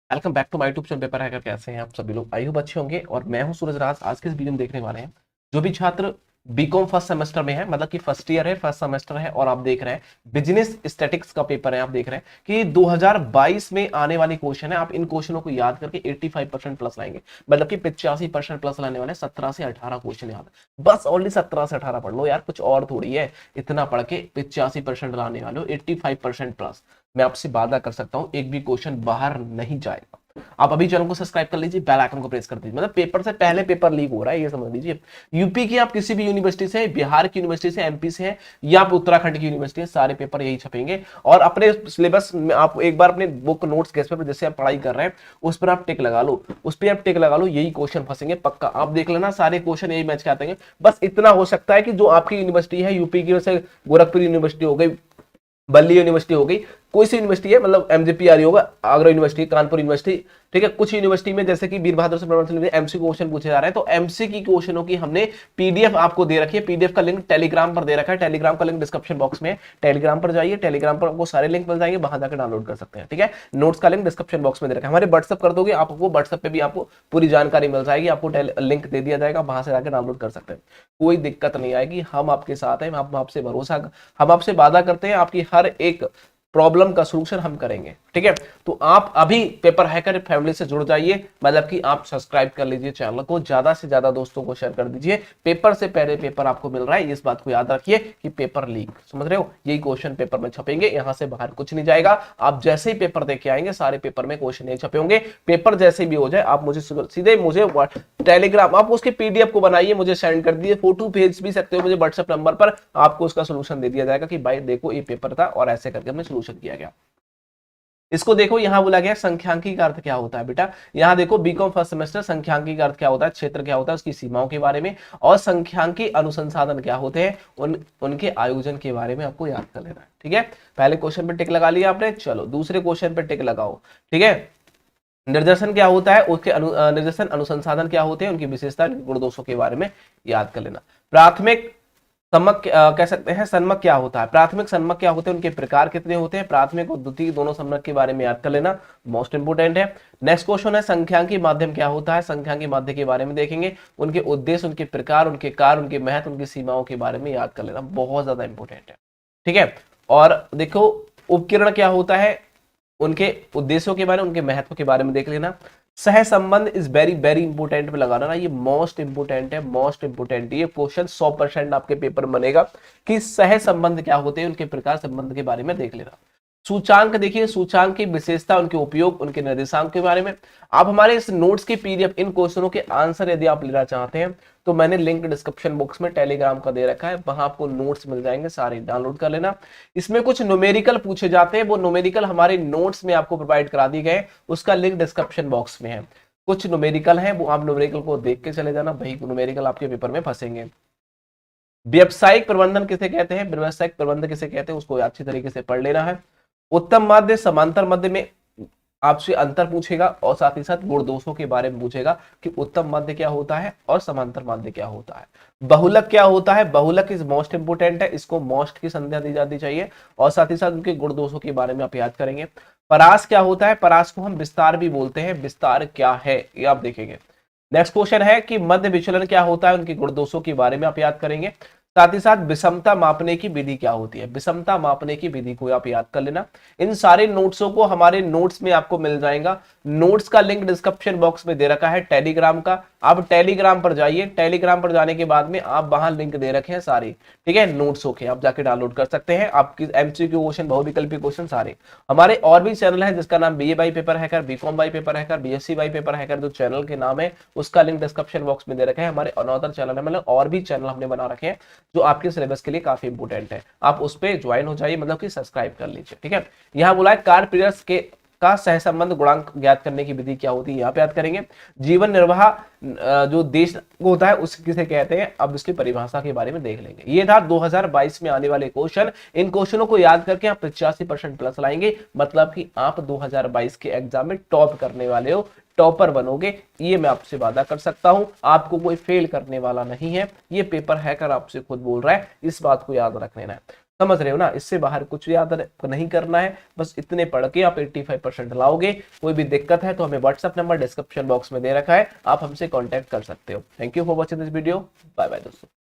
Welcome back to my YouTube channel Paper Hacker. कैसे हैं आप सभी लोग? आई होप अच्छे होंगे। और मैं हूं सूरज राज। आज के इस वीडियो में देखने वाले हैं जो भी छात्र बीकॉम फर्स्ट सेमेस्टर में है, मतलब कि फर्स्ट ईयर है, फर्स्ट सेमेस्टर है, और आप देख रहे हैं बिजनेस स्टैटिक्स का पेपर है। आप देख रहे हैं कि 2022 में आने वाले क्वेश्चन है। आप इन क्वेश्चनों को याद करके 85% प्लस लाएंगे, मतलब कि 85% प्लस लाने वाले 17 से 18 क्वेश्चन याद है। बस ओनली 17 से 18 पढ़ लो यार, कुछ और थोड़ी है। इतना पढ़ के 85% लाने वाले हो, 85% प्लस। मैं आपसे वादा कर सकता हूं एक भी क्वेश्चन बाहर नहीं जाएगा। आप अभी चैनल को सब्सक्राइब कर लीजिए, बेल आइकन को प्रेस कर दीजिए। मतलब पेपर से पहले पेपर लीक हो रहा है, ये समझ लीजिए। यूपी की आप किसी भी यूनिवर्सिटी से, बिहार की यूनिवर्सिटी से, एमपी से है, या आप उत्तराखंड की यूनिवर्सिटी है, सारे पेपर यही छपेंगे। और अपने सिलेबस में आप एक बार अपने बुक नोट्स गैस पेपर जैसे आप पढ़ाई कर रहे हैं उस पर आप टिक लगा लो, उस पर आप टिक लगा लो, यही क्वेश्चन फंसेंगे पक्का। आप देख लेना, सारे क्वेश्चन यही मैच के आते हैं। बस इतना हो सकता है कि जो आपकी यूनिवर्सिटी है, यूपी की वजह से गोरखपुर यूनिवर्सिटी हो गई, बल्ली यूनिवर्सिटी हो गई, कोई सी यूनिवर्सिटी है, मतलब एमजीपीआर होगा, आगरा यूनिवर्सिटी, कानपुर यूनिवर्सिटी, ठीक है। कुछ यूनिवर्सिटी में जैसे कि वीर बहादुर से एमसी क्वेश्चन पूछे जा रहे हैं, तो एमसी की क्वेश्चनों की हमने पीडीएफ आपको दे रखी है। पीडीएफ का लिंक टेलीग्राम पर दे रखा है, टेलीग्राम का लिंक डिस्क्रिप्शन बॉक्स में है। टेलीग्राम पर जाइए, टेलीग्राम पर आपको सारे लिंक मिल जाएंगे, वहां जाकर डाउनलोड कर सकते हैं, ठीक है। नोट्स का लिंक डिस्क्रिप्शन बॉक्स में दे रखा है। हमारे व्हाट्सएप कर दोगे, आपको व्हाट्सएप पे भी आपको पूरी जानकारी मिल जाएगी, आपको लिंक दे दिया जाएगा, वहां से जाकर डाउनलोड कर सकते हैं। कोई दिक्कत नहीं आएगी, हम आपके साथ हैं, हम आपसे भरोसा, हम आपसे वादा करते हैं आपकी हर एक प्रॉब्लम का सलूशन हम करेंगे, ठीक है। तो आप अभी पेपर हैकर फैमिली से जुड़ जाइए, मतलब कि आप सब्सक्राइब कर लीजिए चैनल को, ज्यादा से ज्यादा दोस्तों को शेयर कर दीजिए। पेपर से पहले पेपर आपको मिल रहा है, इस बात को याद रखिए कि पेपर लीक, समझ रहे हो, यही क्वेश्चन पेपर में छपेंगे, यहां से बाहर कुछ नहीं जाएगा। आप जैसे ही पेपर देके आएंगे सारे पेपर में क्वेश्चन नहीं छपे होंगे। पेपर जैसे भी हो जाए आप मुझे सीधे मुझे टेलीग्राम, आप उसके पीडीएफ को बनाइए, मुझे सेंड कर दीजिए, फोटो भेज भी सकते हो मुझे व्हाट्सएप नंबर पर। आपको उसका सोल्यूशन दे दिया जाएगा कि भाई देखो ये पेपर था और ऐसे करके हमने सोल्यूशन किया गया। इसको देखो, यहां बोला गया संख्यांकी का अर्थ क्या होता है बेटा। यहां देखो बीकॉम फर्स्ट सेमेस्टर, संख्यांकी का अर्थ क्या होता है, क्षेत्र क्या होता है, उसकी सीमाओं के बारे में, और संख्यांकी अनुसंसाधन क्या होते हैं, उनके आयोजन के बारे में आपको याद कर लेना है, ठीक है। पहले क्वेश्चन पे टिक लगा लिया आपने, चलो दूसरे क्वेश्चन पे टिक लगाओ, ठीक है। निर्देशन क्या होता है, उसके निर्देशन अनुसंसाधन क्या होते हैं, उनकी विशेषता, गुण दोषों के बारे में याद कर लेना। प्राथमिक सम्मक कह सकते हैं, सन्मक क्या होता है, प्राथमिक सन्मक क्या होते हैं, उनके प्रकार कितने होते हैं, प्राथमिक और द्वितीय दोनों सन्मक के बारे में याद कर लेना, मोस्ट इंपोर्टेंट है। नेक्स्ट क्वेश्चन है संख्यांकी माध्यम क्या होता है, संख्यांकी माध्यम के बारे में देखेंगे, उनके उद्देश्य, उनके प्रकार, उनके कार्य, उनके महत्व, उनकी सीमाओं के बारे में याद कर लेना, बहुत ज्यादा इंपोर्टेंट है, ठीक है। और देखो उपकिरण क्या होता है, उनके उद्देश्यों के बारे में, उनके महत्व के बारे में देख लेना। सह संबंध इज वेरी वेरी इंपोर्टेंट पे लगाना ना, ये मोस्ट इंपोर्टेंट है, मोस्ट इंपोर्टेंट। ये क्वेश्चन 100% आपके पेपर में बनेगा कि सह संबंध क्या होते हैं, उनके प्रकार संबंध के बारे में देख लेना। सूचांक देखिए, सूचांक की विशेषता, उनके उपयोग, उनके निर्देशांक के बारे में। आप हमारे इस नोट्स की पीडीएफ, इन क्वेश्चनों के आंसर यदि आप लेना चाहते हैं तो मैंने लिंक डिस्क्रिप्शन बॉक्स में टेलीग्राम का दे रखा है, वहां आपको नोट्स मिल जाएंगे, सारे डाउनलोड कर लेना। इसमें कुछ न्यूमेरिकल पूछे जाते हैं, वो न्यूमेरिकल हमारे नोट्स में आपको प्रोवाइड करा दिए गए, उसका लिंक डिस्क्रिप्शन बॉक्स में है। कुछ न्यूमेरिकल है, वो आप न्यूमेरिकल को देख के चले जाना, वही न्यूमेरिकल आपके पेपर में फंसेंगे। व्यावसायिक प्रबंधन किसे कहते हैं, व्यावसायिक प्रबंधन किसे कहते हैं, उसको अच्छी तरीके से पढ़ लेना है। उत्तम माध्य, समांतर मध्य में आपसे अंतर पूछेगा, और साथ ही साथ गुण दोषों के बारे में पूछेगा कि उत्तम मध्य क्या होता है और समांतर मध्य क्या होता है। बहुलक क्या होता है, बहुलक इज मोस्ट इंपोर्टेंट है, इसको मोस्ट की संज्ञा दी जाती चाहिए, और साथ ही साथ उनके गुण दोषों के बारे में आप याद करेंगे। परास क्या होता है, परास को हम विस्तार भी बोलते हैं, विस्तार क्या है ये आप देखेंगे। नेक्स्ट क्वेश्चन है कि मध्य विचलन क्या होता है, उनके गुण दोषों के बारे में आप याद करेंगे। साथ ही साथ विषमता मापने की विधि क्या होती है, विषमता मापने की विधि को आप याद कर लेना। इन सारे नोट्सों को हमारे नोट्स में आपको मिल जाएगा, नोट्स का लिंक डिस्क्रिप्शन बॉक्स में दे रखा है टेलीग्राम का। आप टेलीग्राम पर जाइए, टेलीग्राम पर जाने के बाद में आप वहां लिंक दे रखे हैं सारे, ठीक है, नोट्सों के, आप जाके डाउनलोड कर सकते हैं। आपकी एमसीक्यू क्वेश्चन, बहुविकल्पी क्वेश्चन सारे। हमारे और भी चैनल है जिसका नाम BA by Paper Hacker, BCom by Paper Hacker, BSc by Paper Hacker, जो चैनल के नाम है उसका लिंक डिस्क्रिप्शन बॉक्स में दे रखा है। हमारे अनदर चैनल है, मतलब और भी चैनल हमने बना रखे हैं जो आपके सिलेबस के लिए काफी इंपोर्टेंट है, आप उस पर ज्वाइन हो जाइए, मतलब कि सब्सक्राइब कर लीजिए, ठीक है। यहाँ बोला है कार पीरियड्स के का सहसंबंध गुणांक ज्ञात करने की विधि क्या होती है, यहाँ पे याद करेंगे। जीवन निर्वाह जो देश होता है उस किसे कहते हैं, अब इसकी परिभाषा के बारे में देख लेंगे। ये था 2022 में आने वाले क्वेश्चन, इन क्वेश्चनों को याद करके आप 85% प्लस लाएंगे, मतलब कि आप 2022 के एग्जाम में टॉप करने वाले हो, टॉपर बनोगे, ये मैं आपसे वादा कर सकता हूं। आपको कोई फेल करने वाला नहीं है, ये पेपर हैकर आपसे खुद बोल रहा है, इस बात को याद रख लेना है। समझ रहे हो ना, इससे बाहर कुछ याद नहीं करना है, बस इतने पढ़ के आप 85% लाओगे। कोई भी दिक्कत है तो हमें व्हाट्सएप नंबर डिस्क्रिप्शन बॉक्स में दे रखा है, आप हमसे कांटेक्ट कर सकते हो। Thank you for watching this video, bye bye दोस्तों।